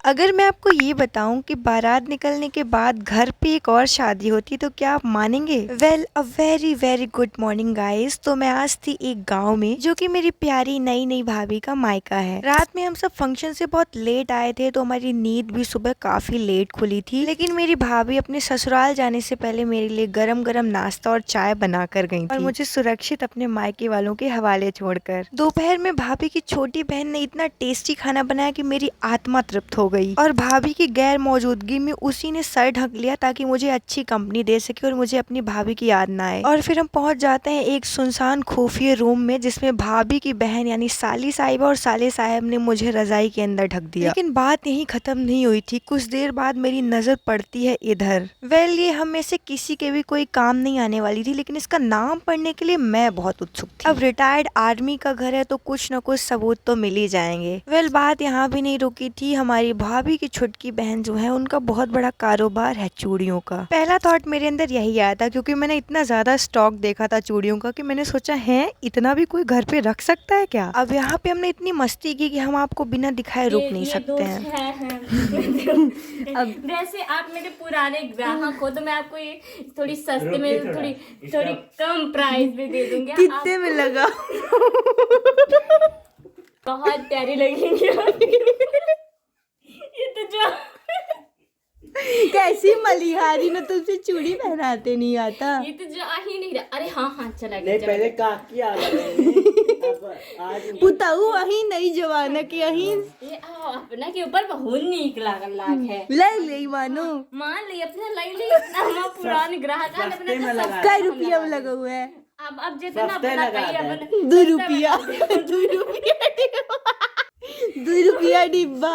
अगर मैं आपको ये बताऊं कि बारात निकलने के बाद घर पे एक और शादी होती तो क्या आप मानेंगे? Well, a very very good morning guys. तो मैं आज थी एक गांव में जो कि मेरी प्यारी नई नई भाभी का मायका है। रात में हम सब फंक्शन से बहुत लेट आए थे तो हमारी नींद भी सुबह काफी लेट खुली थी, लेकिन मेरी भाभी अपने ससुराल जाने से पहले मेरे लिए गरम गरम नाश्ता और चाय बना कर गई थी और मुझे सुरक्षित अपने मायके वालों के हवाले छोड़कर। दोपहर में भाभी की छोटी बहन ने इतना टेस्टी खाना बनाया कि मेरी आत्मा तृप्त हो गई और भाभी की गैर मौजूदगी में उसी ने सर ढक लिया ताकि मुझे अच्छी कंपनी दे सके और मुझे अपनी भाभी की याद ना आए। और फिर हम पहुंच जाते हैं एक सुनसान खुफिया रूम में जिसमें भाभी की बहन यानी साली साहिबा और साले साहब ने मुझे रजाई के अंदर ढक दिया। लेकिन बात यहीं खत्म नहीं हुई थी। कुछ देर बाद मेरी नजर पड़ती है इधर। वेल, ये हम में से किसी के भी कोई काम नहीं आने वाली थी, लेकिन इसका नाम पढ़ने के लिए मैं बहुत उत्सुक थी। अब रिटायर्ड आर्मी का घर है तो कुछ न कुछ सबूत तो मिल ही जाएंगे। वेल, बात यहाँ भी नहीं रुकी थी। हमारी भाभी की छुटकी बहन जो है उनका बहुत बड़ा कारोबार है चूड़ियों का। पहला थॉट मेरे अंदर यही आया था क्योंकि मैंने इतना ज्यादा स्टॉक देखा था चूड़ियों का कि मैंने सोचा है इतना भी कोई घर पे रख सकता है क्या। अब यहाँ पे हमने इतनी मस्ती की कि हम आपको बिना दिखाए रुक नहीं सकते हैं। अब वैसे आप मेरे पुराने ग्राहक हो तो मैं आपको ये थोड़ी सस्ते में थोड़ी थोड़ी कम प्राइस में दे दूंगी। कितने में लगा? बहुत प्यारी लगेंगी ये तो जो कैसी मलिहारी न, तुमसे चूड़ी पहनाते नहीं आता। ये तो जो आ ही नहीं रहा। अरे हाँ हाँ चला नहीं, गया पहले काकी आ गए। पुताऊ अही नहीं जवाना की अही ये अपना के ऊपर बहुत नीक लागल लाग है। ले मानो मान ली अपना लाई ली अपना हम पुराने ग्राहक है सस्ते में अपना लगा कई रुपया में लगा हुआ है? अब जितना सस्ते अपना लगा कही दे। अपन 2 रुपया 2 रुपया डिब्बा।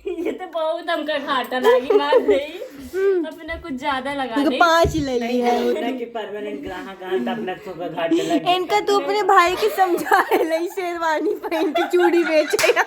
ये तो बहुत हमका घाटा लागी मान ली अपना कुछ ज्यादा लगा दे। 5 ले लिया है। होता कि परमानेंट ग्राहक आन तब अपना तो घाटे लगे। इनका तो अपने भाई के समझा ले शेरवानी पहन के चूड़ी बेचेगा।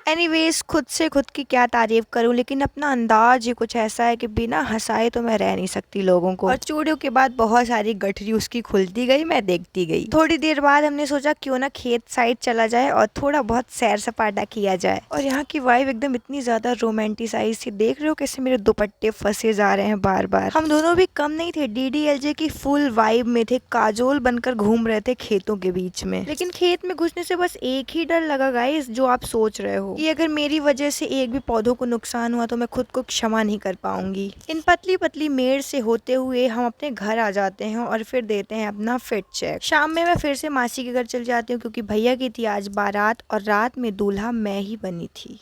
एनीवेज, खुद से खुद की क्या तारीफ करूं, लेकिन अपना अंदाज ही कुछ ऐसा है कि बिना हंसाए तो मैं रह नहीं सकती लोगों को। और चूड़ियों के बाद बहुत सारी गठरी उसकी खुलती गई, मैं देखती गई। थोड़ी देर बाद हमने सोचा क्यों ना खेत साइड चला जाए और थोड़ा बहुत सैर सपाटा किया जाए। और यहाँ की वाइब एकदम इतनी ज्यादा रोमांटिसाइज थी। देख रहे हो कैसे मेरे दुपट्टे फंसे जा रहे हैं बार बार। हम दोनों भी कम नहीं थे, डीडीएलजे की फुल वाइब में थे, काजोल बनकर घूम रहे थे खेतों के बीच में। लेकिन खेत में घुसने से बस एक ही डर लगा गाइस, जो आप सोच रहे हो कि अगर मेरी वजह से एक भी पौधों को नुकसान हुआ तो मैं खुद को क्षमा नहीं कर पाऊंगी। इन पतली पतली मेड़ से होते हुए हम अपने घर आ जाते हैं और फिर देते हैं अपना फिट चेक। शाम में मैं फिर से मासी के घर चल जाती हूँ क्योंकि भैया की थी आज बारात और रात में दूल्हा मैं ही बनी थी।